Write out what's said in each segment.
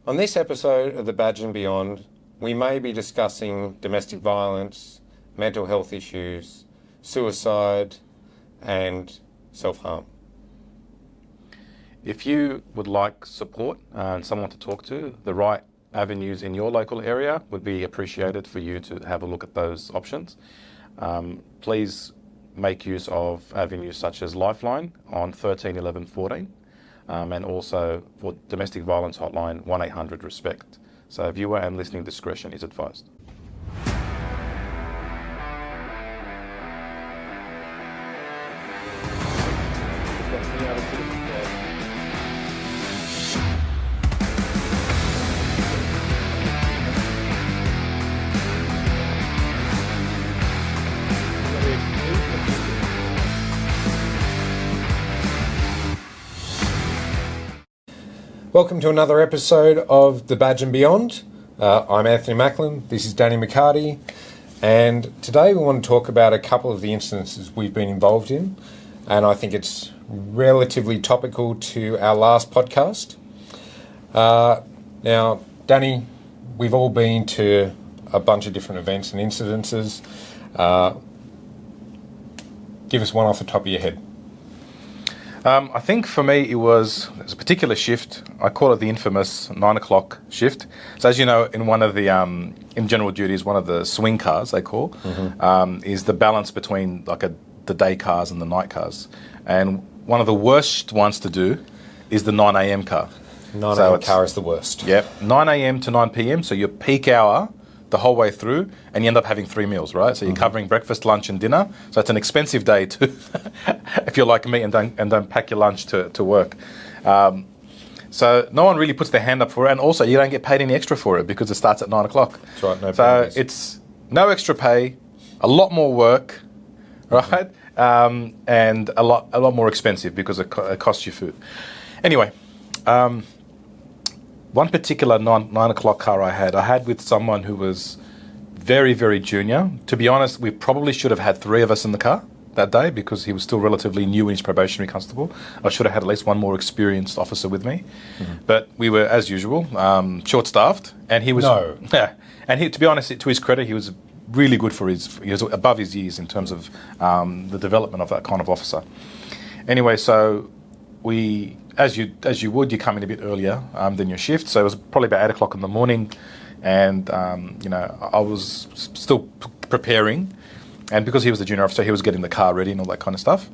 On this episode of The Badge and Beyond, we may be discussing domestic violence, mental health issues, suicide, and self-harm. If you would like support and someone to talk to, the right avenues in your local area would be appreciated for you to have a look at those options. Please make use of avenues such as Lifeline on 13 11 14 and also for domestic violence hotline 1-800-RESPECT. So viewer and listening discretion is advised. Welcome to another episode of The Badge and Beyond. I'm Anthony Macklin, this is Danny Mikati, and today we want to talk about a couple of the instances we've been involved in, and I think it's relatively topical to our last podcast. Now, Danny, we've all been to a bunch of different events and incidences. Give us one off the top of your head. I think for me there's a particular shift. I call it the infamous 9 o'clock shift. So as you know, in one of the in general duties, one of the swing cars they call is the balance between the day cars and the night cars. And one of the worst ones to do is the 9 a.m. car. 9 a.m. car is the worst. Yep, 9 a.m. to 9 p.m. So your peak hour the whole way through, and you end up having 3 meals, right? So you're covering breakfast, lunch, and dinner. So it's an expensive day too, if you're like me and don't pack your lunch to work. So no one really puts their hand up for it, and also you don't get paid any extra for it because it starts at 9 o'clock. That's right. No so penalties. It's no extra pay, a lot more work, right? And a lot more expensive because it costs you food. Anyway. One particular 9 o'clock car I had with someone who was very, very junior. To be honest, we probably should have had 3 of us in the car that day because he was still relatively new in his probationary constable. I should have had at least one more experienced officer with me. But we were, as usual, short-staffed. And he was... No. Yeah. And he, to be honest, to his credit, he was really good he was above his years in terms of the development of that kind of officer. Anyway, so we... As you would, you come in a bit earlier than your shift. So it was probably about 8 o'clock in the morning, and I was still preparing. And because he was the junior officer, he was getting the car ready and all that kind of stuff.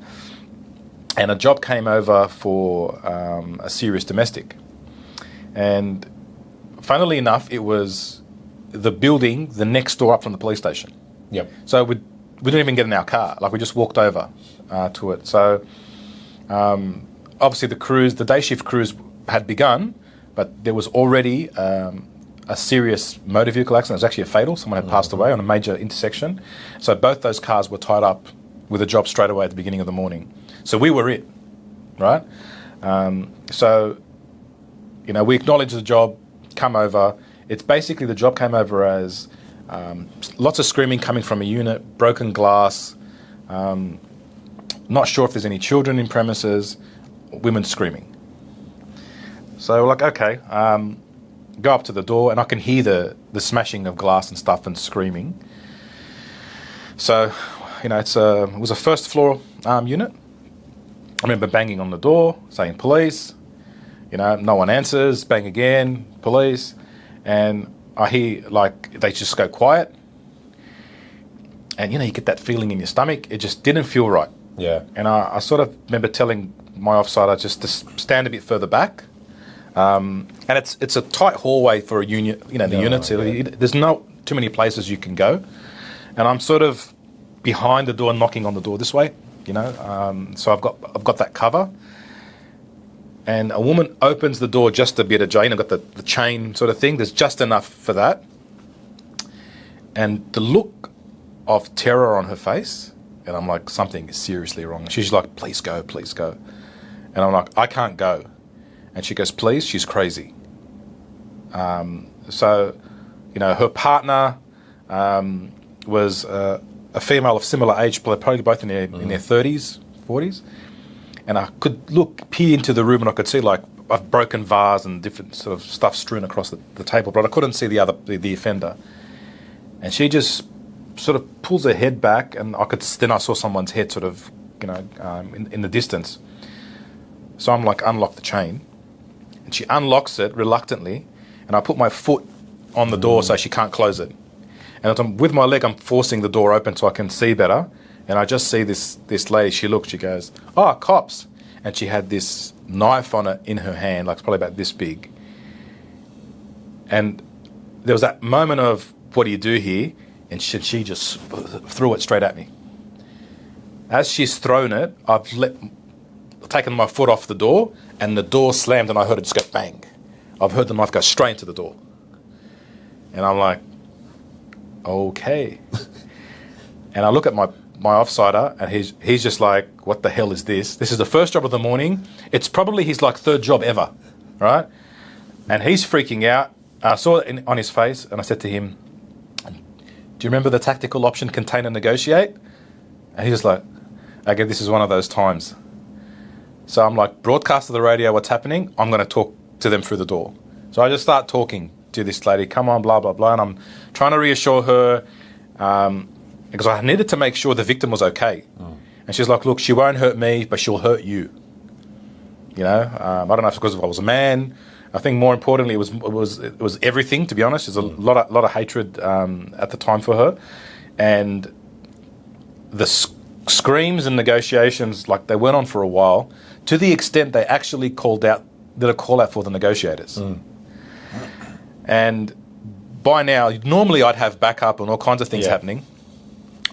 And a job came over for a serious domestic. And funnily enough, it was the building the next door up from the police station. Yep. So we didn't even get in our car. We just walked over to it. So. Obviously, the day shift cruise had begun, but there was already a serious motor vehicle accident. It was actually a fatal. Someone had passed away on a major intersection. So both those cars were tied up with a job straight away at the beginning of the morning. So we were it, right? So we acknowledged the job, come over. It's basically the job came over as lots of screaming coming from a unit, broken glass, not sure if there's any children in premises, women screaming. So we're like, okay, go up to the door, and I can hear the smashing of glass and stuff and screaming. So, it was a first floor unit. I remember banging on the door, saying police. No one answers. Bang again, police, and I hear they just go quiet. And you get that feeling in your stomach. It just didn't feel right. Yeah. And I sort of remember telling my officer just to stand a bit further back. And it's a tight hallway for a unit, the units. Yeah. There's not too many places you can go. And I'm sort of behind the door, knocking on the door this way, So I've got that cover. And a woman opens the door just a bit ajar. I've got the chain sort of thing. There's just enough for that. And the look of terror on her face, and I'm like, something is seriously wrong. She's like, please go, please go. And I'm like, I can't go. And she goes, please, she's crazy. So, her partner was a female of similar age, probably both in their 30s, 40s. And I could peer into the room, and I could see I've broken vase and different sort of stuff strewn across the table, but I couldn't see the offender. And she just sort of pulls her head back, and then I saw someone's head sort of, in the distance. So I'm like, unlock the chain. And she unlocks it reluctantly, and I put my foot on the door so she can't close it. And with my leg, I'm forcing the door open so I can see better. And I just see this lady, she goes, "Oh, cops." And she had this knife on it in her hand, like it's probably about this big. And there was that moment of, what do you do here? And she just threw it straight at me. As she's thrown it, I've taken my foot off the door, and the door slammed, and I heard it just go bang. I've heard the knife go straight into the door. And I'm like, okay. And I look at my offsider, and he's just like, what the hell is this? This is the first job of the morning. It's probably his like third job ever, right? And he's freaking out. I saw it on his face, and I said to him, "Do you remember the tactical option, contain and negotiate?" And he's just like, "Okay, this is one of those times." So I'm like, broadcast to the radio what's happening. I'm going to talk to them through the door. So I just start talking to this lady, "Come on, blah, blah, blah." And I'm trying to reassure her, because I needed to make sure the victim was okay. And she's like, "Look, she won't hurt me, but she'll hurt you." I don't know if it's because I was a man. I think more importantly, it was everything, to be honest. There's a lot of hatred at the time for her. And the screams and negotiations, like, they went on for a while, to the extent they actually did a call out for the negotiators. And by now, normally I'd have backup and all kinds of things happening.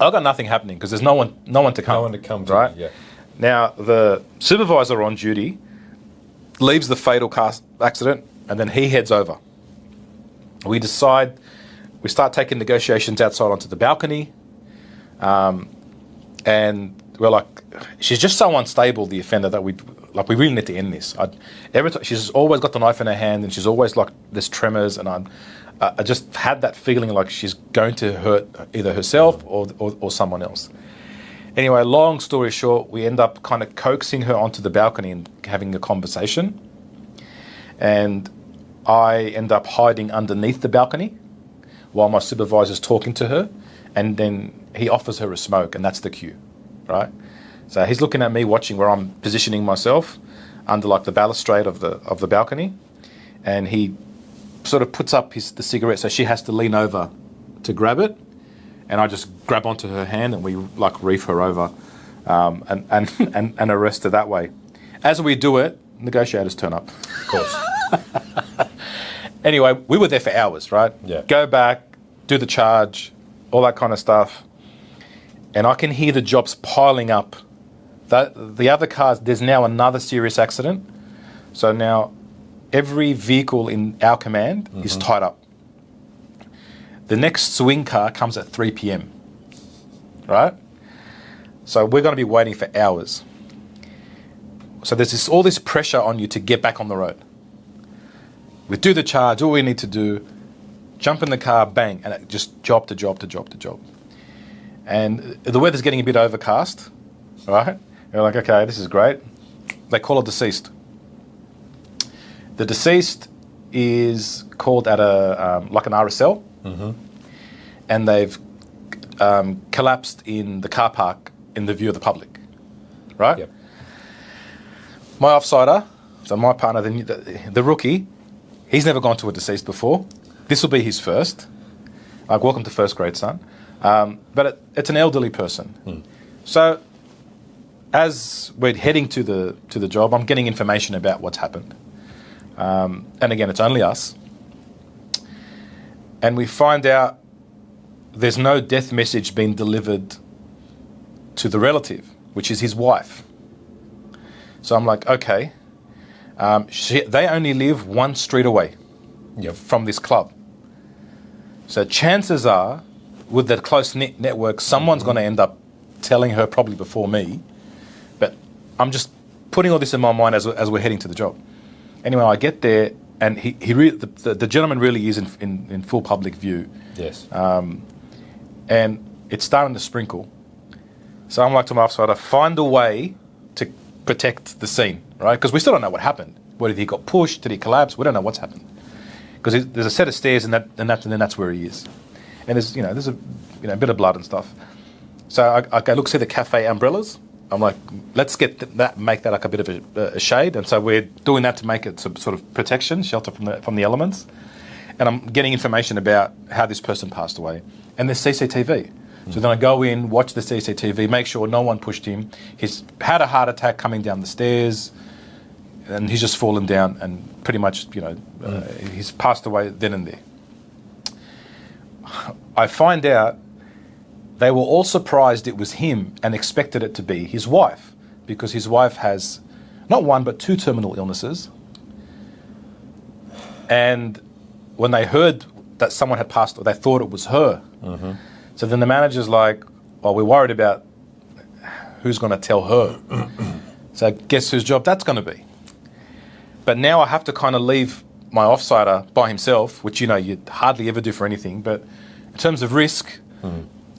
I've got nothing happening because there's no one to come. No one to come to, right? yeah. Now, the supervisor on duty leaves the fatal car accident, and then he heads over. We start taking negotiations outside onto the balcony, and we're like, she's just so unstable, the offender, that we really need to end this. Every time she's always got the knife in her hand, and she's always like, there's tremors, and I just had that feeling like she's going to hurt either herself or someone else. Anyway, long story short, we end up kind of coaxing her onto the balcony and having a conversation. And I end up hiding underneath the balcony while my supervisor's talking to her. And then he offers her a smoke, and that's the cue, right? So he's looking at me, watching where I'm positioning myself under like the balustrade of the balcony. And he sort of puts up the cigarette, so she has to lean over to grab it. And I just grab onto her hand, and we like reef her over and arrest her that way. As we do it, negotiators turn up. Of course. Anyway, we were there for hours, right? Yeah. Go back, do the charge, all that kind of stuff. And I can hear the jobs piling up. The other cars, there's now another serious accident. So now every vehicle in our command is tied up. The next swing car comes at 3 p.m, right? So we're going to be waiting for hours. So there's all this pressure on you to get back on the road. We do the charge, all we need to do, jump in the car, bang, and it just job to job to job to job. And the weather's getting a bit overcast, right? You're like, okay, this is great. They call a deceased. The deceased is called at like an RSL, and they've collapsed in the car park in the view of the public, right? Yep. My offsider, so my partner, the rookie, he's never gone to a deceased before. This will be his first. Like, welcome to first grade, son. But it's an elderly person. So as we're heading to the job, I'm getting information about what's happened. And again, it's only us. And we find out there's no death message being delivered to the relative, which is his wife. So I'm like, okay. They only live one street away from this club. So chances are, with that close-knit network, someone's going to end up telling her probably before me. But I'm just putting all this in my mind as we're heading to the job. Anyway, I get there, and the gentleman really is in full public view. Yes. And it's starting to sprinkle. So I'm like to my offsider, find a way to protect the scene, right? Because we still don't know what happened. Whether he got pushed, did he collapse? We don't know what's happened. Because there's a set of stairs, and then that's where he is. And there's a bit of blood and stuff. So I go, look, see the cafe umbrellas? I'm like, let's get make that like a bit of a shade. And so we're doing that to make it some sort of protection, shelter from the elements. And I'm getting information about how this person passed away. And there's CCTV. So then I go in, watch the CCTV, make sure no one pushed him. He's had a heart attack coming down the stairs, and he's just fallen down, and pretty much, he's passed away then and there. I find out they were all surprised it was him and expected it to be his wife, because his wife has not one but 2 terminal illnesses. And when they heard that someone had passed, they thought it was her. Mm-hmm. So then the manager's like, well, we're worried about who's going to tell her. So guess whose job that's going to be? But now I have to kind of leave my offsider by himself, which, you hardly ever do for anything. But in terms of risk,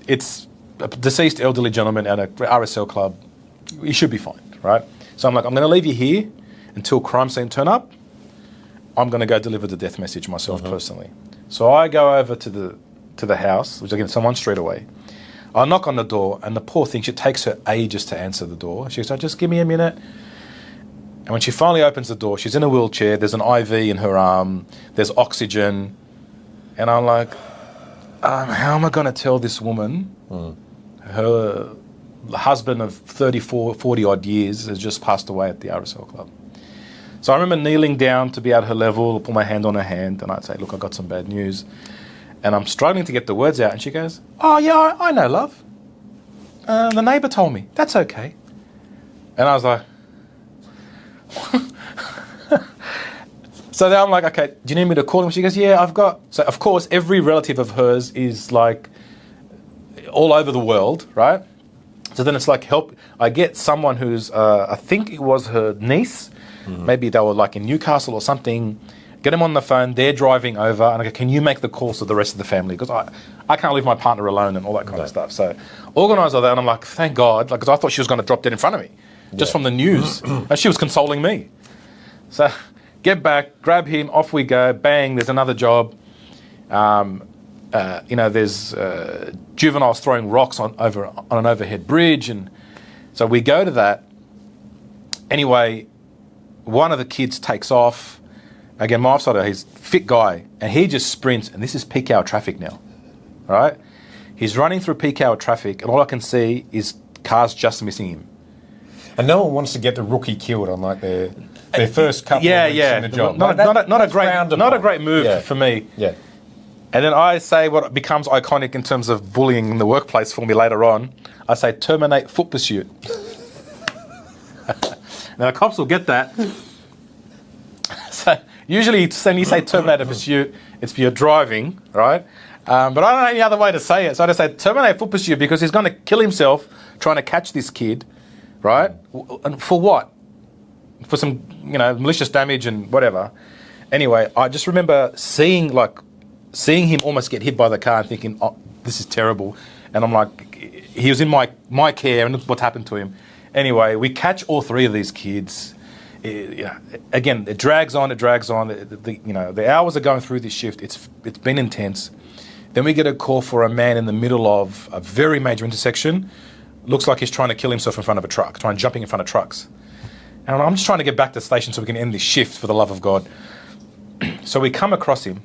it's a deceased elderly gentleman at a RSL club. He should be fine, right? So I'm like, I'm going to leave you here until crime scene turn up. I'm going to go deliver the death message myself personally. So I go over to the house, which again, someone straight away. I knock on the door, and the poor thing, it takes her ages to answer the door. She goes, just give me a minute. And when she finally opens the door, she's in a wheelchair, there's an IV in her arm, there's oxygen. And I'm like, how am I going to tell this woman her husband of 40 odd years has just passed away at the RSL club? So I remember kneeling down to be at her level, put my hand on her hand, and I'd say, look, I got some bad news. And I'm struggling to get the words out, and she goes, oh, yeah, I know, love. The neighbour told me. That's okay. And I was like... So then I'm like, okay, do you need me to call him? She goes, yeah, I've got... So, of course, every relative of hers is, like, all over the world, right? So then it's like, help... I get someone who's, I think it was her niece. Maybe they were, like, in Newcastle or something... Get them on the phone, they're driving over, and I go, can you make the calls to the rest of the family? Because I can't leave my partner alone and all that kind of stuff. So organise all that, and I'm like, thank God, because I thought she was going to drop dead in front of me, just from the news. And she was consoling me. So get back, grab him, off we go, bang, there's another job. There's juveniles throwing rocks on an overhead bridge. And so we go to that. Anyway, one of the kids takes off. Again, my offsider, he's a fit guy, and he just sprints, and this is peak hour traffic now, right? He's running through peak hour traffic, and all I can see is cars just missing him. And no one wants to get the rookie killed on like their first couple of weeks in the job. Not a great move for me. Yeah. And then I say what becomes iconic in terms of bullying in the workplace for me later on. I say, terminate foot pursuit. Now, the cops will get that. So usually when you say terminate a pursuit, it's for your driving, right? But I don't know any other way to say it. So I just say terminate foot pursuit because he's going to kill himself trying to catch this kid, right? And for what? For some, malicious damage and whatever. Anyway, I just remember seeing him almost get hit by the car and thinking, oh, this is terrible. And I'm like, he was in my care and look what's happened to him. Anyway, we catch all 3 of these kids. Again, it drags on. The hours are going through this shift. It's been intense. Then we get a call for a man in the middle of a very major intersection. Looks like he's trying to kill himself in front of a truck, jumping in front of trucks. And I'm just trying to get back to the station so we can end this shift for the love of God. So we come across him,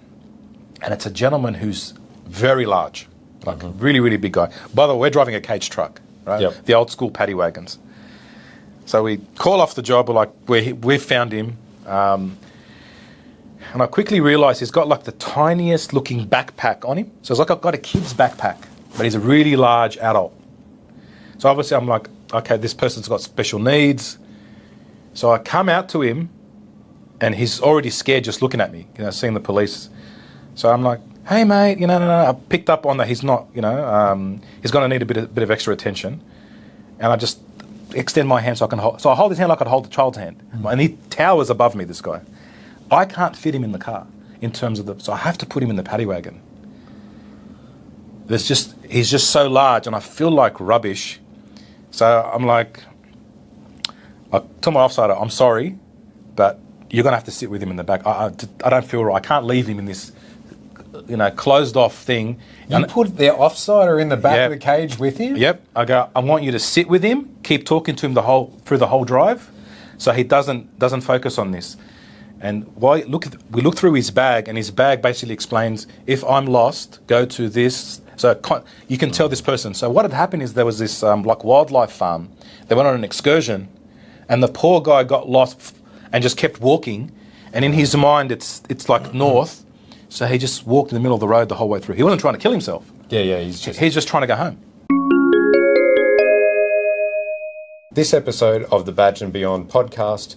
and it's a gentleman who's very large, like a really, really big guy. By the way, we're driving a cage truck, right? Yep. The old school paddy wagons. So we call off the job, we're like, we've found him. And I quickly realised he's got like the tiniest looking backpack on him. So it's like I've got a kid's backpack, but he's a really large adult. So obviously I'm like, okay, this person's got special needs. So I come out to him and he's already scared just looking at me, seeing the police. So I'm like, hey mate, I picked up on that he's not, he's going to need a bit of extra attention. And I just extend my hand so I hold his hand like I'd hold the child's hand. And he towers above me, this guy. I can't fit him in the car in terms of so I have to put him in the paddy wagon. He's just so large and I feel like rubbish. So I'm like, I tell my offsider, I'm sorry, but you're going to have to sit with him in the back. I don't feel right. I can't leave him in this, closed off thing. You put the offsider in the back of the cage with him? Yep. I go, I want you to sit with him, keep talking to him through the whole drive, so he doesn't focus on this. And we look through his bag, and his bag basically explains, if I'm lost, go to this. So you can tell this person. So what had happened is there was this wildlife farm. They went on an excursion, and the poor guy got lost and just kept walking. And in his mind, it's like north. So he just walked in the middle of the road the whole way through. He wasn't trying to kill himself. Yeah, he's just trying to go home. This episode of the Badge and Beyond podcast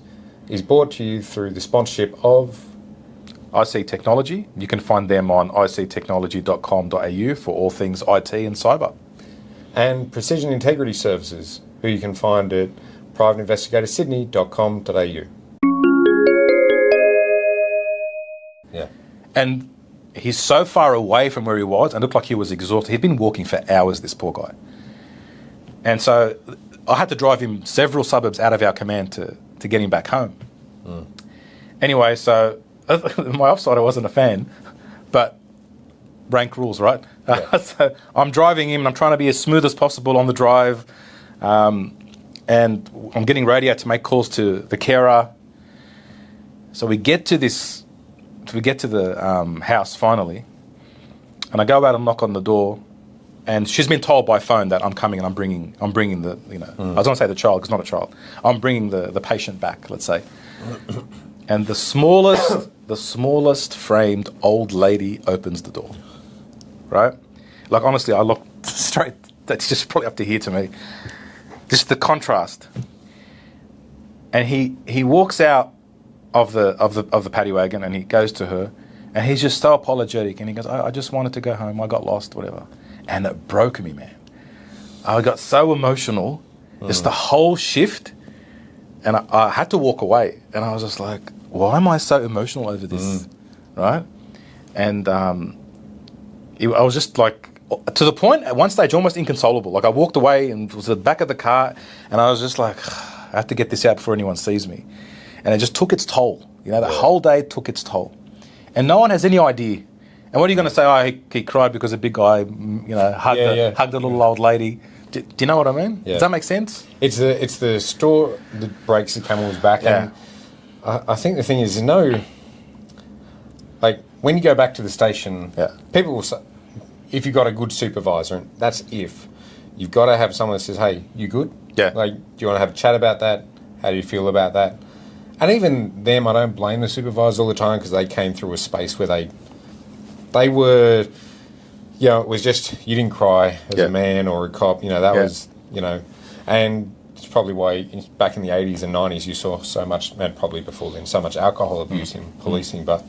is brought to you through the sponsorship of IC Technology. You can find them on ictechnology.com.au for all things IT and cyber. And Precision Integrity Services, who you can find at privateinvestigatorsydney.com.au. Yeah. And he's so far away from where he was and looked like he was exhausted. He'd been walking for hours, this poor guy. And so I had to drive him several suburbs out of our command to get him back home. Anyway, so my offsider wasn't a fan, but rank rules, right? Yeah. So I'm driving him and I'm trying to be as smooth as possible on the drive. And I'm getting radio to make calls to the carer. So we get to the house finally, and I go out and knock on the door, and she's been told by phone that I'm coming and I'm bringing the, I was going to say the child, because not a child. I'm bringing the patient back, let's say. And the smallest framed old lady opens the door, right? Like, honestly, I look straight, that's just probably up to here to me. Just the contrast. And he walks out of the paddy wagon, and he goes to her, and he's just so apologetic, and he goes, I just wanted to go home, I got lost, whatever. And it broke me, man. I got so emotional, just the whole shift, and I had to walk away, and I was just like, why am I so emotional over this, right? And I was just like, to the point, at one stage, almost inconsolable. Like, I walked away and was at the back of the car, and I was just like, I have to get this out before anyone sees me. And it just took its toll. The whole day took its toll. And no one has any idea. And what are you going to say? Oh, he cried because a big guy, hugged a little old lady. Do you know what I mean? Yeah. Does that make sense? It's the straw that breaks the camel's back. Yeah. And I think the thing is, like, when you go back to the station, people will say, if you've got a good supervisor, and that's if, you've got to have someone that says, hey, you good? Yeah. Like, do you want to have a chat about that? How do you feel about that? And even them, I don't blame the supervisors all the time, because they came through a space where they were, it was just, you didn't cry as a man or a cop, that was, and it's probably why back in the 80s and 90s you saw so much, and probably before then, so much alcohol abuse in policing, but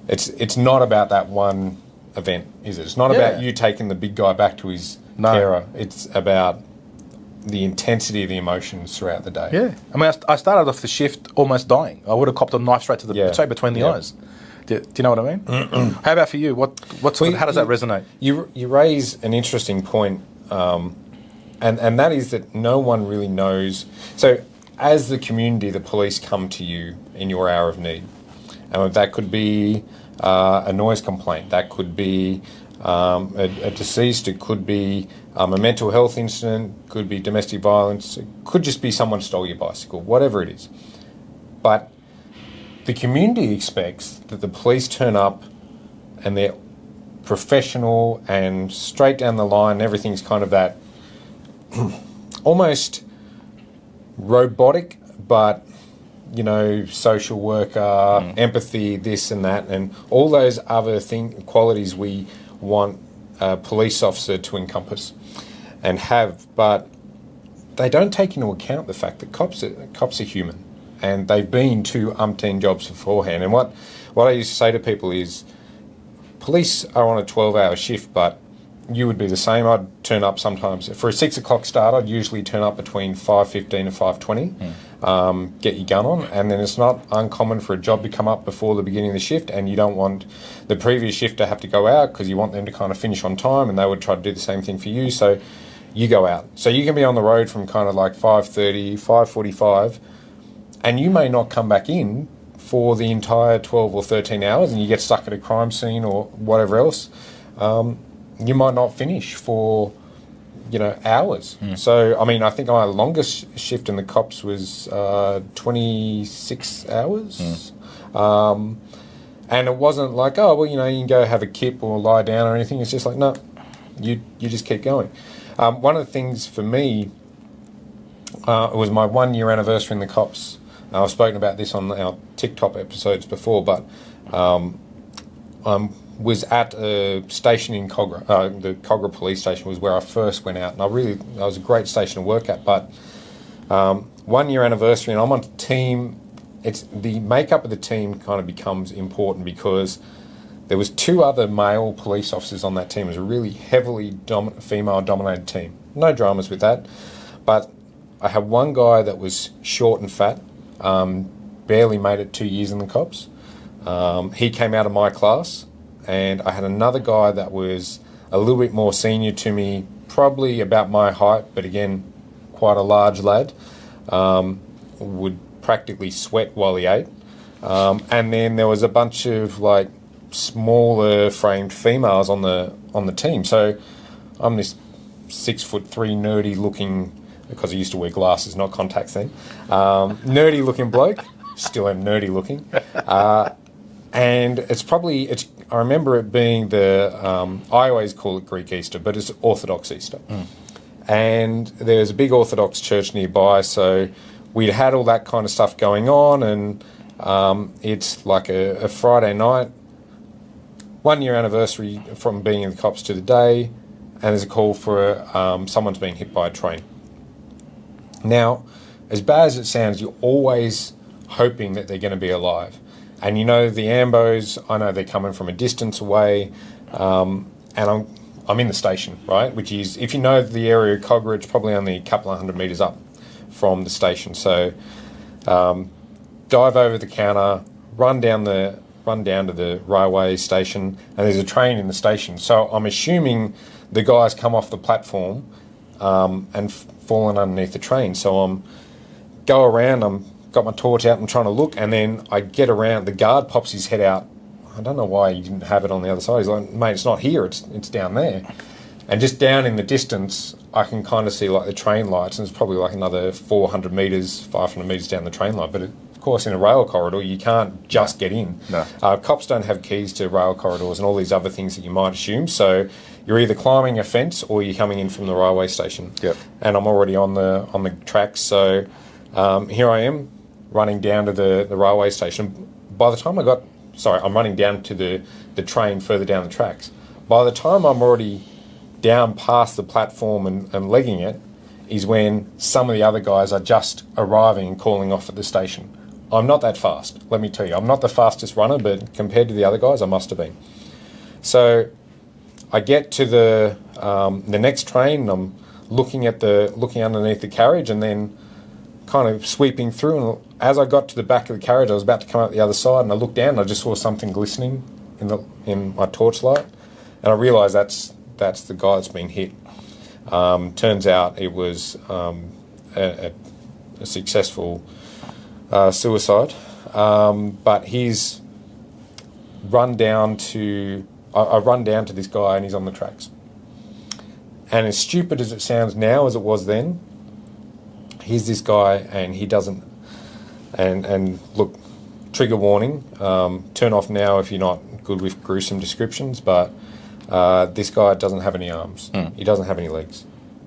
it's not about that one event, is it? It's not about you taking the big guy back to his carer. It's about the intensity of the emotions throughout the day. Yeah. I mean, I started off the shift almost dying. I would have copped a knife straight to straight between the eyes. Do you know what I mean? How about for you? How does that resonate? You raise an interesting point, and that is that no one really knows. So as the community, the police come to you in your hour of need. And that could be a noise complaint. That could be a deceased. It could be a mental health incident. Could be domestic violence. It could just be someone stole your bicycle, whatever it is. But the community expects that the police turn up and they're professional and straight down the line. Everything's kind of that almost robotic, but social worker, empathy, this and that, and all those other qualities we want a police officer to encompass and have, but they don't take into account the fact that cops are human, and they've been to umpteen jobs beforehand. And what I used to say to people is, police are on a 12-hour shift, but you would be the same. I'd turn up sometimes. For a 6 o'clock start, I'd usually turn up between 5:15 and 5:20, get your gun on, and then it's not uncommon for a job to come up before the beginning of the shift, and you don't want the previous shift to have to go out because you want them to kind of finish on time, and they would try to do the same thing for you, so you go out. So you can be on the road from kind of like 5:30, 5:45, and you may not come back in for the entire 12 or 13 hours and you get stuck at a crime scene or whatever else, you might not finish for, hours. So, I mean, I think my longest shift in the cops was 26 hours. And it wasn't like, oh, well, you can go have a kip or lie down or anything. It's just like, no, you just keep going. One of the things for me, it was my 1 year anniversary in the cops. I've spoken about this on our TikTok episodes before, but I was at a station in Cogra. The Cogra police station was where I first went out, and that was a great station to work at. But 1 year anniversary, and I'm on a team. It's the makeup of the team kind of becomes important because there was 2 other male police officers on that team. It was a really heavily female-dominated team. No dramas with that, but I had one guy that was short and fat, barely made it 2 years in the cops. He came out of my class, and I had another guy that was a little bit more senior to me, probably about my height, but again, quite a large lad. Would practically sweat while he ate. And then there was a bunch of smaller framed females on the team. So I'm this 6'3" nerdy looking, because I used to wear glasses, not contacts then, nerdy looking bloke. Still am nerdy looking. And I remember it being I always call it Greek Easter, but it's Orthodox Easter. And there's a big Orthodox church nearby, so we'd had all that kind of stuff going on, and it's like a Friday night, 1 year anniversary from being in the cops to the day, and there's a call for someone's been hit by a train. Now, as bad as it sounds, you're always hoping that they're going to be alive. And the ambos, I know they're coming from a distance away, and I'm in the station, right? Which is, if you know the area of Cogra, it's probably only a couple of 100 metres up from the station. So dive over the counter, run down to the railway station, and there's a train in the station. So I'm assuming the guys come off the platform and fallen underneath the train. So go around, got my torch out and trying to look, and then I get around, the guard pops his head out. I don't know why he didn't have it on the other side. He's like, mate, it's not here, it's down there. And just down in the distance, I can kind of see the train lights, and it's probably another 400 metres, 500 metres down the train line. But of course, in a rail corridor, you can't just get in. No. Cops don't have keys to rail corridors and all these other things that you might assume. So you're either climbing a fence or you're coming in from the railway station. Yep. And I'm already on the tracks. So here I am running down to the railway station. By the time I'm running down to the train further down the tracks. By the time I'm already down past the platform and legging it, is when some of the other guys are just arriving and calling off at the station. I'm not that fast, let me tell you. I'm not the fastest runner, but compared to the other guys, I must have been. So I get to the next train, and I'm looking underneath the carriage, and then kind of sweeping through. And as I got to the back of the carriage, I was about to come out the other side, and I looked down, and I just saw something glistening in my torchlight, and I realised that's the guy that's been hit. Turns out it was a successful suicide, but he's run down to. I run down to this guy, and he's on the tracks. And as stupid as it sounds now, as it was then, here's this guy, and he doesn't. And look, trigger warning. Turn off now if you're not good with gruesome descriptions. But this guy doesn't have any arms. He doesn't have any legs.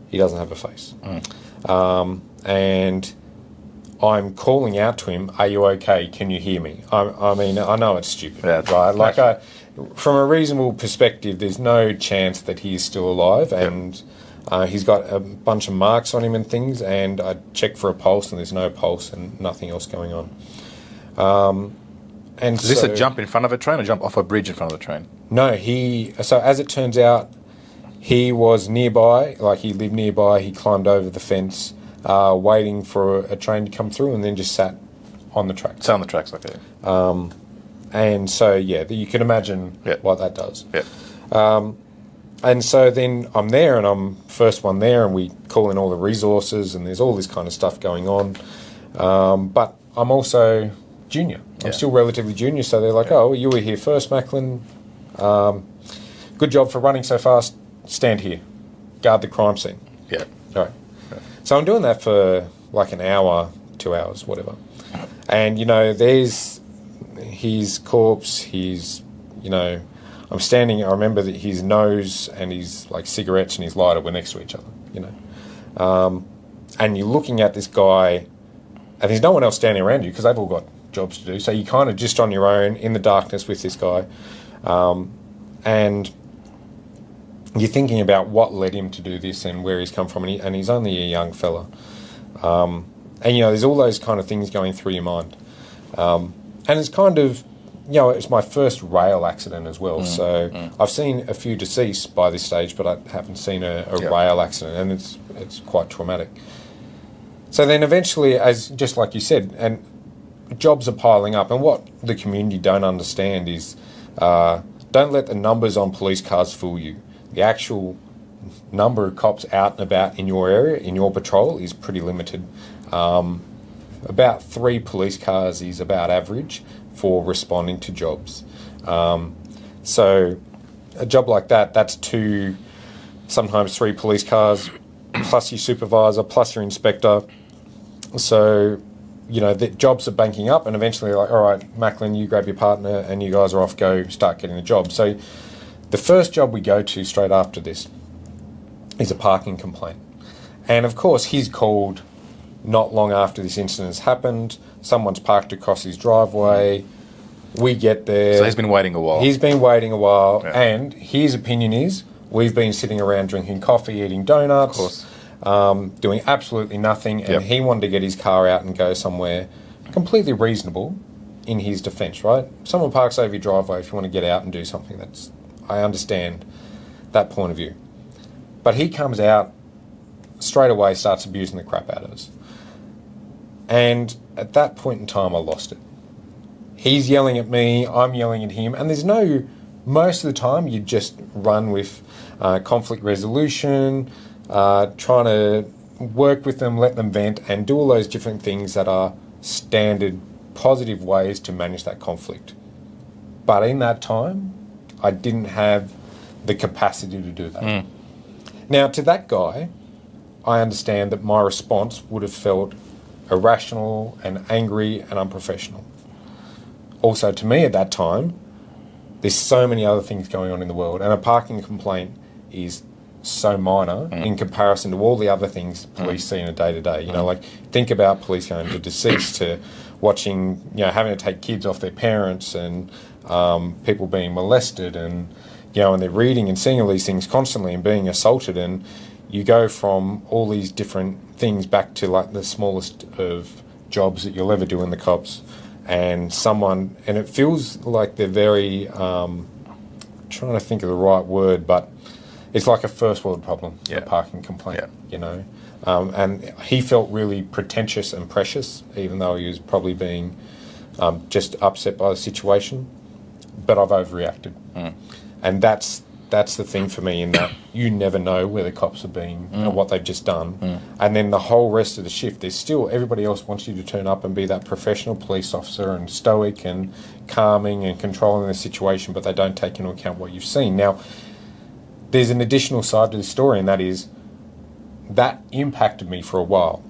He doesn't have a face. And I'm calling out to him, "Are you okay? Can you hear me?" I mean, I know it's stupid, right? From a reasonable perspective, there's no chance that he is still alive, and he's got a bunch of marks on him and things, and I checked for a pulse, and there's no pulse and nothing else going on. And is this a jump in front of a train or jump off a bridge in front of the train? No, so as it turns out, he was nearby, he lived nearby, he climbed over the fence, waiting for a train to come through, and then just sat on the tracks. Sat on the tracks, okay. And so, you can imagine what that does. Yeah. And so then I'm there, and I'm first one there, and we call in all the resources, and there's all this kind of stuff going on. But I'm also junior. I'm still relatively junior, so they're like, oh, well, you were here first, Macklin. Good job for running so fast. Stand here. Guard the crime scene. Yeah. All right. So I'm doing that for like an hour, 2 hours, whatever. And, there's his corpse, I'm standing, I remember that his nose and his like cigarettes and his lighter were next to each other, and you're looking at this guy, and there's no one else standing around you because they've all got jobs to do. So you're kind of just on your own in the darkness with this guy, and you're thinking about what led him to do this and where he's come from, and he's only a young fella. And, there's all those kind of things going through your mind. And it's kind of, it's my first rail accident as well. I've seen a few deceased by this stage, but I haven't seen a rail accident, and it's quite traumatic. So then eventually, as just like you said, and jobs are piling up, and what the community don't understand is don't let the numbers on police cars fool you. The actual number of cops out and about in your area, in your patrol, is pretty limited. About 3 police cars is about average for responding to jobs. So a job like that, that's 2, sometimes 3 police cars, plus your supervisor, plus your inspector. So, the jobs are banking up, and eventually like, all right, Macklin, you grab your partner and you guys are off, go start getting the job. So the first job we go to straight after this is a parking complaint. And of course, he's called not long after this incident has happened. Someone's parked across his driveway. We get there. So he's been waiting a while. He's been waiting a while, and his opinion is we've been sitting around drinking coffee, eating donuts, of course. Doing absolutely nothing, and he wanted to get his car out and go somewhere completely reasonable in his defence, right? Someone parks over your driveway if you want to get out and do something. I understand that point of view. But he comes out straight away, starts abusing the crap out of us. And at that point in time, I lost it. He's yelling at me, I'm yelling at him, and most of the time you just run with conflict resolution, trying to work with them, let them vent, and do all those different things that are standard positive ways to manage that conflict. But in that time, I didn't have the capacity to do that. Now, to that guy, I understand that my response would have felt irrational and angry and unprofessional. Also, to me at that time, there's so many other things going on in the world, and a parking complaint is so minor in comparison to all the other things police see in a day-to-day. Like think about police going to deceased, to watching, having to take kids off their parents, and people being molested, and and they're reading and seeing all these things constantly and being assaulted, and you go from all these different things back to like the smallest of jobs that you'll ever do in the cops, and it feels like they're very trying to think of the right word, but it's like a first world problem, a parking complaint, and he felt really pretentious and precious, even though he was probably being just upset by the situation. But I've overreacted. And that's the thing for me, in that you never know where the cops have been or what they've just done. And then the whole rest of the shift, there's still, everybody else wants you to turn up and be that professional police officer and stoic and calming and controlling the situation, but they don't take into account what you've seen. Now, there's an additional side to the story, and that is that impacted me for a while,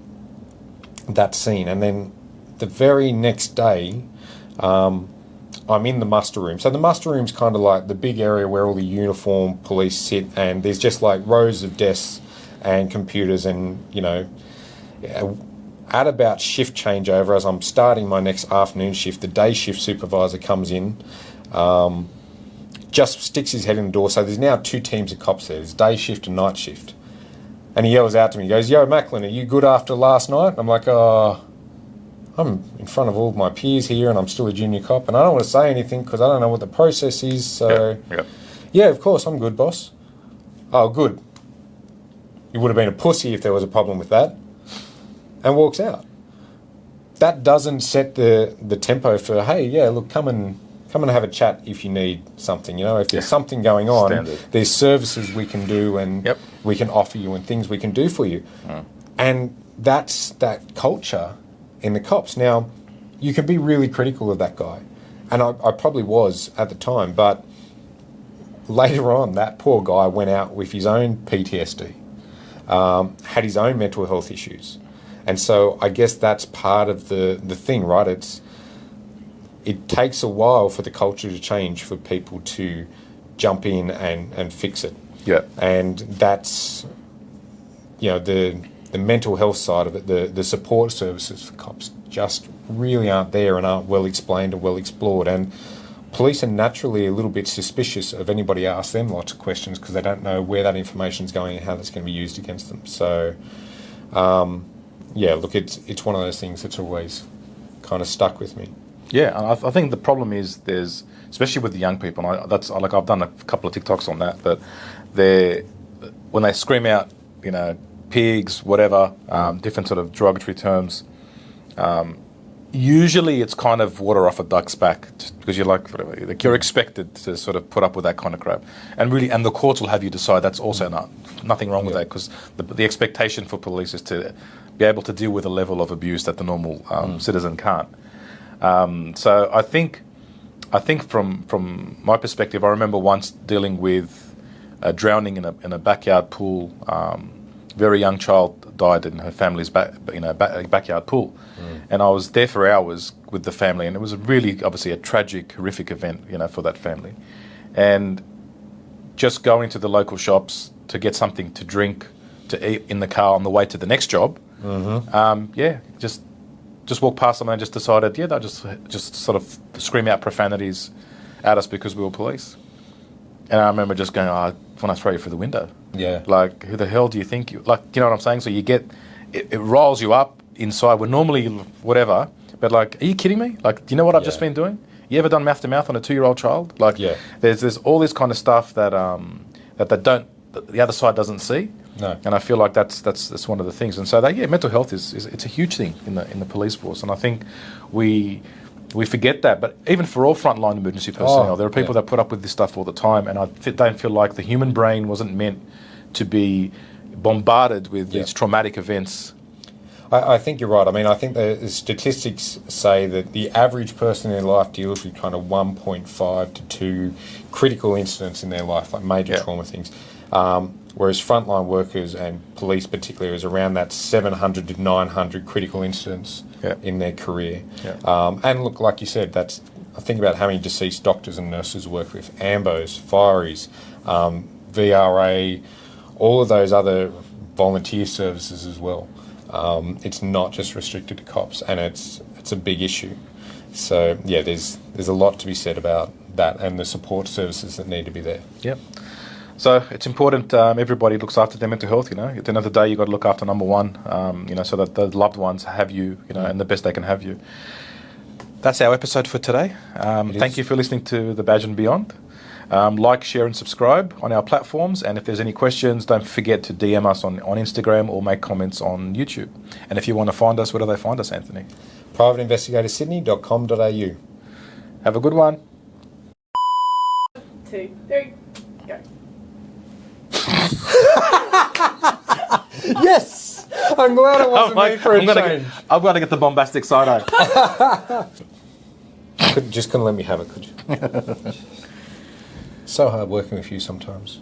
that scene. And then the very next day, I'm in the muster room. So the muster room's kind of like the big area where all the uniformed police sit, and there's just like rows of desks and computers, and, at about shift changeover, as I'm starting my next afternoon shift, the day shift supervisor comes in, just sticks his head in the door. So there's now 2 teams of cops there. There's day shift and night shift. And he yells out to me, he goes, "Yo, Macklin, are you good after last night?" I'm like, I'm in front of all of my peers here, and I'm still a junior cop, and I don't want to say anything because I don't know what the process is. So, yeah, of course, I'm good, boss. Oh, good. You would have been a pussy if there was a problem with that. And walks out. That doesn't set the tempo for, hey, yeah, look, come and have a chat if you need something. If there's something going on, Standard. There's services we can do, and we can offer you, and things we can do for you. And that's that culture in the cops. Now, you can be really critical of that guy. And I probably was at the time, but later on, that poor guy went out with his own PTSD, had his own mental health issues. And so I guess that's part of the thing, right? It takes a while for the culture to change, for people to jump in and fix it. Yeah. And that's, the mental health side of it, the support services for cops just really aren't there and aren't well explained and well explored. And police are naturally a little bit suspicious of anybody asks them lots of questions because they don't know where that information's going and how that's going to be used against them. So, look, it's one of those things that's always kind of stuck with me. Yeah, and I think the problem is there's, especially with the young people, and I've done a couple of TikToks on that, but when they scream out, pigs, whatever, different sort of derogatory terms, usually it's kind of water off a duck's back because you're expected to sort of put up with that kind of crap, and the courts will have you decide that's also nothing wrong with that, because the expectation for police is to be able to deal with a level of abuse that the normal citizen can't. So I think from my perspective, I remember once dealing with drowning in a backyard pool. Very young child died in her family's backyard pool, and I was there for hours with the family, and it was obviously a tragic, horrific event, for that family. And just going to the local shops to get something to drink, to eat in the car on the way to the next job, just walked past them and just decided, they'll just sort of scream out profanities at us because we were police. And I remember just going, I want to throw you through the window. Yeah. Like, who the hell do you think you... Like, you know what I'm saying? So you get... It riles you up inside. We're normally whatever, but like, are you kidding me? Like, do you know what I've just been doing? You ever done mouth-to-mouth on a 2-year-old child? Like, there's all this kind of stuff that the other side doesn't see. No. And I feel like that's one of the things. And so mental health is it's a huge thing in the police force. And I think we forget that. But even for all frontline emergency personnel, there are people that put up with this stuff all the time. And I don't feel like the human brain wasn't meant to be bombarded with these traumatic events. I think you're right. I mean, I think the statistics say that the average person in their life deals with kind of 1.5 to 2 critical incidents in their life, like major trauma things. Whereas frontline workers and police particularly is around that 700 to 900 critical incidents in their career. Yeah. And look, like you said, I think about how many deceased doctors and nurses work with, AMBOs, fireys, VRA, all of those other volunteer services as well. It's not just restricted to cops, and it's a big issue. So there's a lot to be said about that and the support services that need to be there. Yep. So it's important everybody looks after their mental health, At the end of the day, you've got to look after number one, so that the loved ones have you, and the best they can have you. That's our episode for today. Thank you for listening to The Badge and Beyond. Like, share and subscribe on our platforms. And if there's any questions, don't forget to DM us on Instagram or make comments on YouTube. And if you want to find us, where do they find us, Anthony? privateinvestigatorsydney.com.au. Have a good one. 2, 3, go. Yes! I'm glad it wasn't me for a change. I've got to get the bombastic side eye. Just couldn't let me have it, could you? So hard working with you sometimes.